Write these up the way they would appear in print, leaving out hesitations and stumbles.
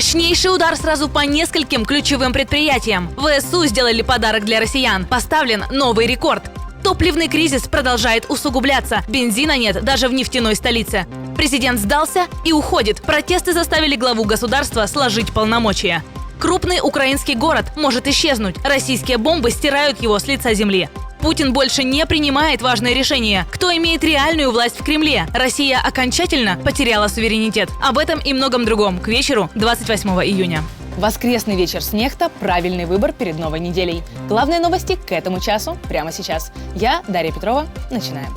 Мощнейший удар сразу по нескольким ключевым предприятиям. ВСУ сделали подарок для россиян. Поставлен новый рекорд. Топливный кризис продолжает усугубляться. Бензина нет даже в нефтяной столице. Президент сдался и уходит. Протесты заставили главу государства сложить полномочия. Крупный украинский город может исчезнуть. Российские бомбы стирают его с лица земли. Путин больше не принимает важные решения. Кто имеет реальную власть в Кремле? Россия окончательно потеряла суверенитет. Об этом и многом другом к вечеру 28 июня. Воскресный вечер с Нехта – правильный выбор перед новой неделей. Главные новости к этому часу прямо сейчас. Я, Дарья Петрова. Начинаем.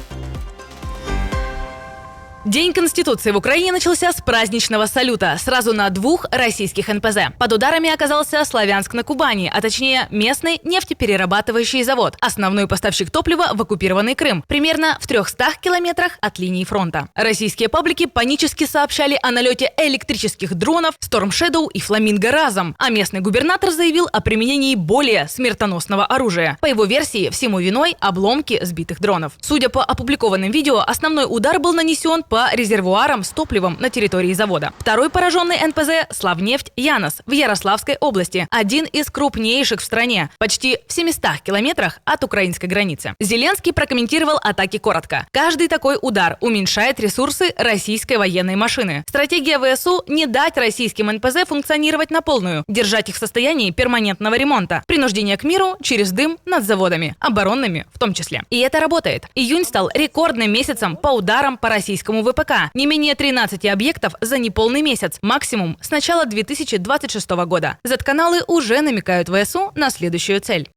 День Конституции в Украине начался с праздничного салюта сразу на 2 российских НПЗ. Под ударами оказался Славянск на Кубани, а точнее местный нефтеперерабатывающий завод, основной поставщик топлива в оккупированный Крым, примерно в 300 километрах от линии фронта. Российские паблики панически сообщали о налете электрических дронов Storm Shadow и Фламинго разом, а местный губернатор заявил о применении более смертоносного оружия. По его версии, всему виной обломки сбитых дронов. Судя по опубликованным видео, основной удар был нанесен по резервуарам с топливом на территории завода. Второй пораженный НПЗ – Славнефть Янос в Ярославской области, один из крупнейших в стране, почти в 700 километрах от украинской границы. Зеленский прокомментировал атаки коротко. Каждый такой удар уменьшает ресурсы российской военной машины. Стратегия ВСУ – не дать российским НПЗ функционировать на полную, держать их в состоянии перманентного ремонта, принуждение к миру через дым над заводами, оборонными в том числе. И это работает. Июнь стал рекордным месяцем по ударам по российскому ВПК. Не менее 13 объектов за неполный месяц, максимум с начала 2026 года. Z-каналы уже намекают ВСУ на следующую цель.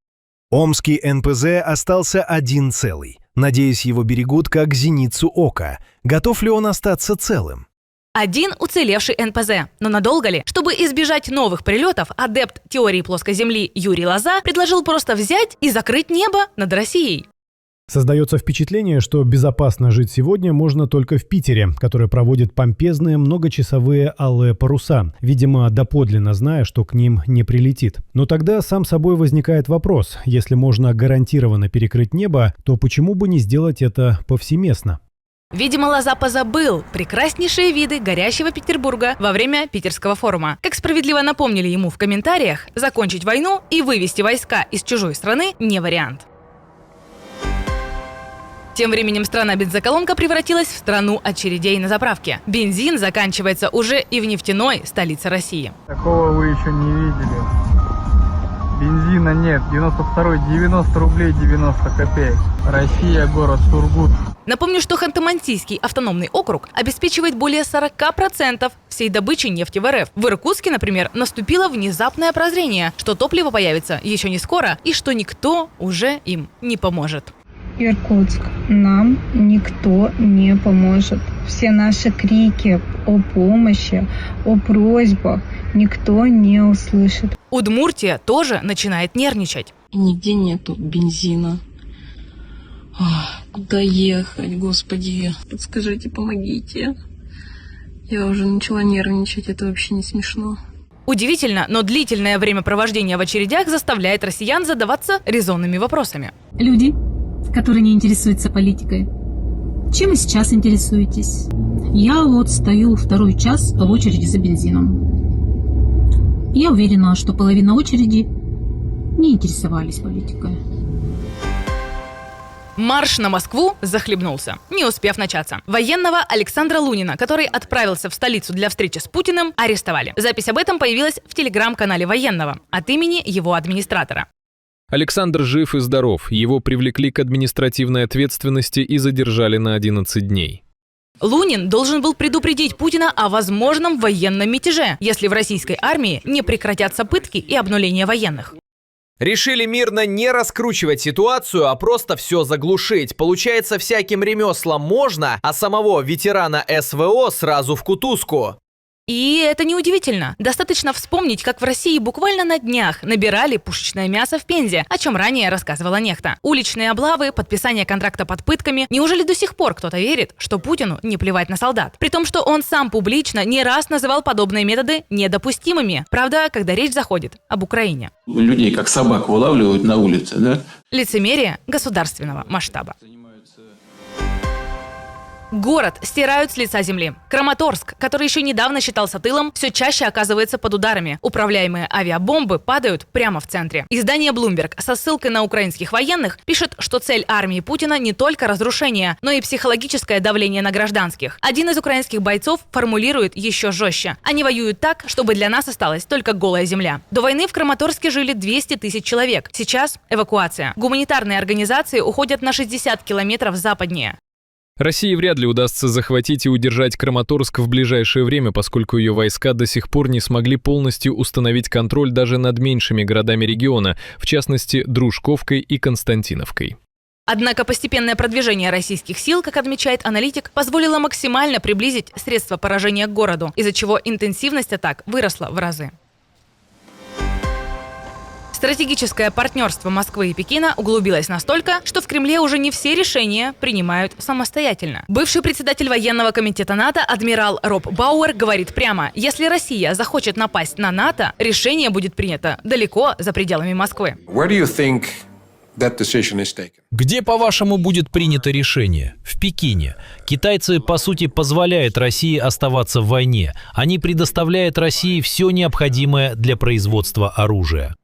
Омский НПЗ остался один целый. Надеюсь, его берегут как зеницу ока. Готов ли он остаться целым? Один уцелевший НПЗ. Но надолго ли? Чтобы избежать новых прилетов, адепт теории плоской земли Юрий Лоза предложил просто взять и закрыть небо над Россией. Создается впечатление, что безопасно жить сегодня можно только в Питере, который проводит помпезные многочасовые алые паруса, видимо, доподлинно зная, что к ним не прилетит. Но тогда сам собой возникает вопрос: если можно гарантированно перекрыть небо, то почему бы не сделать это повсеместно? Видимо, Лоза позабыл прекраснейшие виды горящего Петербурга во время Питерского форума. Как справедливо напомнили ему в комментариях, закончить войну и вывести войска из чужой страны не вариант. Тем временем страна-бензоколонка превратилась в страну очередей на заправке. Бензин заканчивается уже и в нефтяной столице России. Такого вы еще не видели. Бензина нет. 92-й 90 рублей 90 копеек. Россия, город Сургут. Напомню, что Ханты-Мансийский автономный округ обеспечивает более 40% всей добычи нефти в РФ. В Иркутске, например, наступило внезапное прозрение, что топливо появится еще не скоро и что никто уже им не поможет. Иркутск, нам никто не поможет. Все наши крики о помощи, о просьбах никто не услышит. Удмуртия тоже начинает нервничать. Нигде нету бензина. Куда ехать, господи? Подскажите, помогите. Я уже начала нервничать, это вообще не смешно. Удивительно, но длительное времяпровождение в очередях заставляет россиян задаваться резонными вопросами. Люди, которые не интересуются политикой, чем вы сейчас интересуетесь? Я вот стою 2-й час в очереди за бензином. Я уверена, что половина очереди не интересовались политикой. Марш на Москву захлебнулся, не успев начаться. Военного Александра Лунина, который отправился в столицу для встречи с Путиным, арестовали. Запись об этом появилась в телеграм-канале военного от имени его администратора. Александр жив и здоров. Его привлекли к административной ответственности и задержали на 11 дней. Лунин должен был предупредить Путина о возможном военном мятеже, если в российской армии не прекратятся пытки и обнуление военных. Решили мирно не раскручивать ситуацию, а просто все заглушить. Получается, всяким ремеслам можно, а самого ветерана СВО сразу в кутузку. И это неудивительно. Достаточно вспомнить, как в России буквально на днях набирали пушечное мясо в Пензе, о чем ранее рассказывала Нехта. Уличные облавы, подписание контракта под пытками. Неужели до сих пор кто-то верит, что Путину не плевать на солдат? При том, что он сам публично не раз называл подобные методы недопустимыми. Правда, когда речь заходит об Украине. Людей как собак вылавливают на улице, да? Лицемерие государственного масштаба. Город стирают с лица земли. Краматорск, который еще недавно считался тылом, все чаще оказывается под ударами. Управляемые авиабомбы падают прямо в центре. Издание Bloomberg со ссылкой на украинских военных пишет, что цель армии Путина не только разрушение, но и психологическое давление на гражданских. Один из украинских бойцов формулирует еще жестче. Они воюют так, чтобы для нас осталась только голая земля. До войны в Краматорске жили 200 тысяч человек. Сейчас эвакуация. Гуманитарные организации уходят на 60 километров западнее. России вряд ли удастся захватить и удержать Краматорск в ближайшее время, поскольку ее войска до сих пор не смогли полностью установить контроль даже над меньшими городами региона, в частности, Дружковкой и Константиновкой. Однако постепенное продвижение российских сил, как отмечает аналитик, позволило максимально приблизить средства поражения к городу, из-за чего интенсивность атак выросла в разы. Стратегическое партнерство Москвы и Пекина углубилось настолько, что в Кремле уже не все решения принимают самостоятельно. Бывший председатель военного комитета НАТО адмирал Роб Бауэр говорит прямо: если Россия захочет напасть на НАТО, решение будет принято далеко за пределами Москвы. Где, по-вашему, будет принято решение? В Пекине. Китайцы, по сути, позволяют России оставаться в войне. Они предоставляют России все необходимое для производства оружия.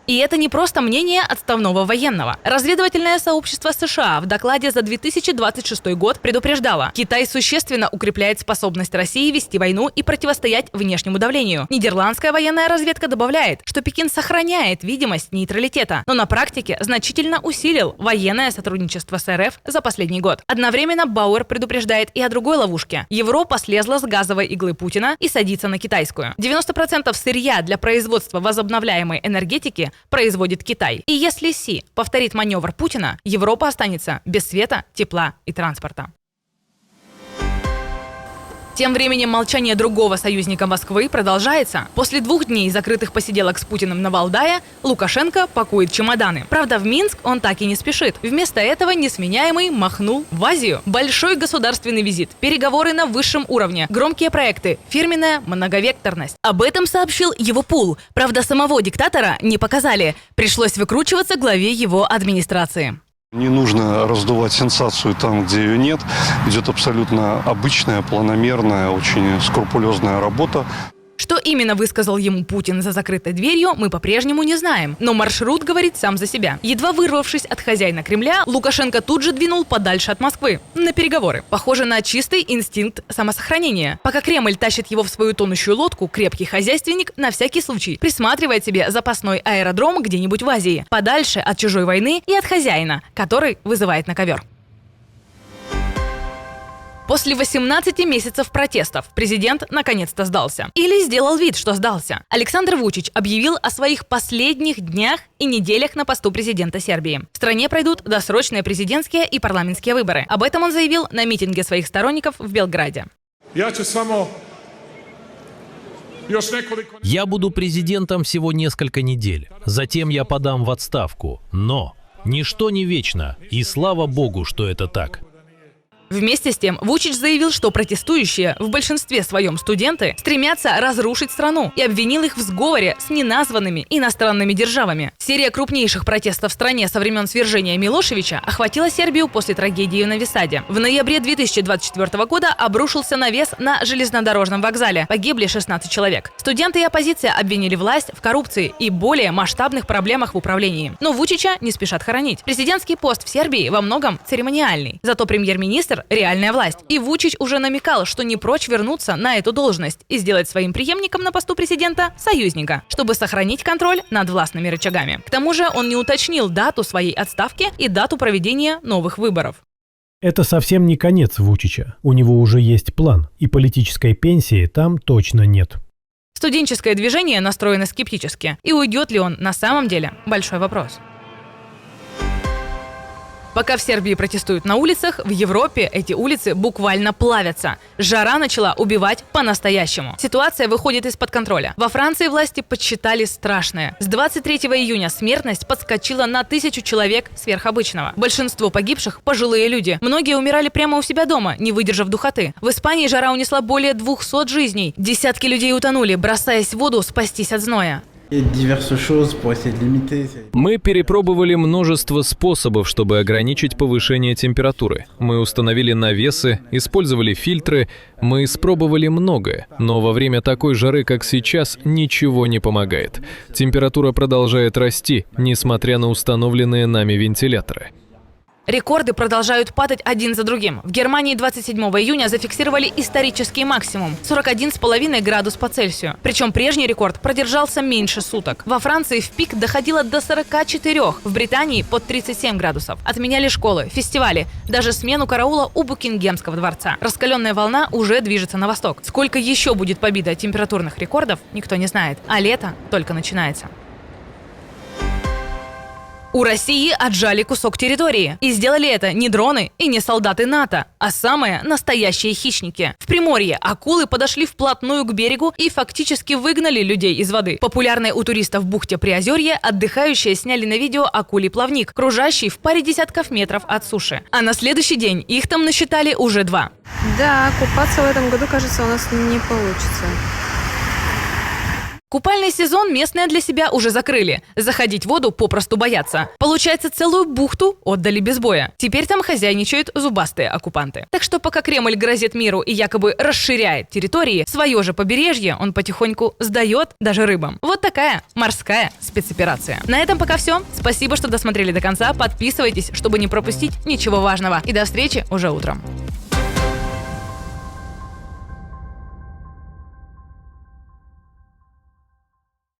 И это не просто мнение отставного военного. Разведывательное сообщество США в докладе за 2026 год предупреждало: Китай существенно укрепляет способность России вести войну и противостоять внешнему давлению. Нидерландская военная разведка добавляет, что Пекин сохраняет видимость нейтралитета, но на практике значительно усилил военное сотрудничество с РФ за последний год. Одновременно Бауэр предупреждает и о другой ловушке. Европа слезла с газовой иглы Путина и садится на китайскую. 90% сырья для производства возобновляемой энергетики производит Китай. И если Си повторит маневр Путина, Европа останется без света, тепла и транспорта. Тем временем молчание другого союзника Москвы продолжается. После 2 дней закрытых посиделок с Путиным на Валдае Лукашенко пакует чемоданы. Правда, в Минск он так и не спешит. Вместо этого несменяемый махнул в Азию. Большой государственный визит, переговоры на высшем уровне, громкие проекты, фирменная многовекторность. Об этом сообщил его пул. Правда, самого диктатора не показали. Пришлось выкручиваться главе его администрации. Не нужно раздувать сенсацию там, где ее нет. Идет абсолютно обычная, планомерная, очень скрупулезная работа. Что именно высказал ему Путин за закрытой дверью, мы по-прежнему не знаем. Но маршрут говорит сам за себя. Едва вырвавшись от хозяина Кремля, Лукашенко тут же двинул подальше от Москвы. На переговоры. Похоже на чистый инстинкт самосохранения. Пока Кремль тащит его в свою тонущую лодку, крепкий хозяйственник на всякий случай присматривает себе запасной аэродром где-нибудь в Азии. Подальше от чужой войны и от хозяина, который вызывает на ковер. После 18 месяцев протестов президент наконец-то сдался. Или сделал вид, что сдался. Александр Вучич объявил о своих последних днях и неделях на посту президента Сербии. В стране пройдут досрочные президентские и парламентские выборы. Об этом он заявил на митинге своих сторонников в Белграде. Я буду президентом всего несколько недель. Затем я подам в отставку. Но ничто не вечно. И слава богу, что это так. Вместе с тем, Вучич заявил, что протестующие, в большинстве своем студенты, стремятся разрушить страну и обвинил их в сговоре с неназванными иностранными державами. Серия крупнейших протестов в стране со времен свержения Милошевича охватила Сербию после трагедии в Нови Саде. В ноябре 2024 года обрушился навес на железнодорожном вокзале. Погибли 16 человек. Студенты и оппозиция обвинили власть в коррупции и более масштабных проблемах в управлении. Но Вучича не спешат хоронить. Президентский пост в Сербии во многом церемониальный. Зато премьер-министр – реальная власть. И Вучич уже намекал, что не прочь вернуться на эту должность и сделать своим преемником на посту президента союзника, чтобы сохранить контроль над властными рычагами. К тому же он не уточнил дату своей отставки и дату проведения новых выборов. Это совсем не конец Вучича. У него уже есть план, и политической пенсии там точно нет. Студенческое движение настроено скептически. И уйдет ли он на самом деле – большой вопрос. Пока в Сербии протестуют на улицах, в Европе эти улицы буквально плавятся. Жара начала убивать по-настоящему. Ситуация выходит из-под контроля. Во Франции власти подсчитали страшное. С 23 июня смертность подскочила на 1000 человек сверх обычного. Большинство погибших – пожилые люди. Многие умирали прямо у себя дома, не выдержав духоты. В Испании жара унесла более 200 жизней. Десятки людей утонули, бросаясь в воду спастись от зноя. Мы перепробовали множество способов, чтобы ограничить повышение температуры. Мы установили навесы, использовали фильтры, мы испробовали многое, но во время такой жары, как сейчас, ничего не помогает. Температура продолжает расти, несмотря на установленные нами вентиляторы. Рекорды продолжают падать один за другим. В Германии 27 июня зафиксировали исторический максимум – 41,5 градус по Цельсию. Причем прежний рекорд продержался меньше суток. Во Франции в пик доходило до 44, в Британии – под 37 градусов. Отменяли школы, фестивали, даже смену караула у Букингемского дворца. Раскаленная волна уже движется на восток. Сколько еще будет побита температурных рекордов, никто не знает. А лето только начинается. У России отжали кусок территории. И сделали это не дроны и не солдаты НАТО, а самые настоящие хищники. В Приморье акулы подошли вплотную к берегу и фактически выгнали людей из воды. Популярной у туристов в бухте Приозерье отдыхающие сняли на видео акулий плавник, кружащий в паре десятков метров от суши. А на следующий день их там насчитали уже 2. Да, купаться в этом году, кажется, у нас не получится. Купальный сезон местные для себя уже закрыли. Заходить в воду попросту боятся. Получается, целую бухту отдали без боя. Теперь там хозяйничают зубастые оккупанты. Так что пока Кремль грозит миру и якобы расширяет территории, свое же побережье он потихоньку сдает даже рыбам. Вот такая морская спецоперация. На этом пока все. Спасибо, что досмотрели до конца. Подписывайтесь, чтобы не пропустить ничего важного. И до встречи уже утром.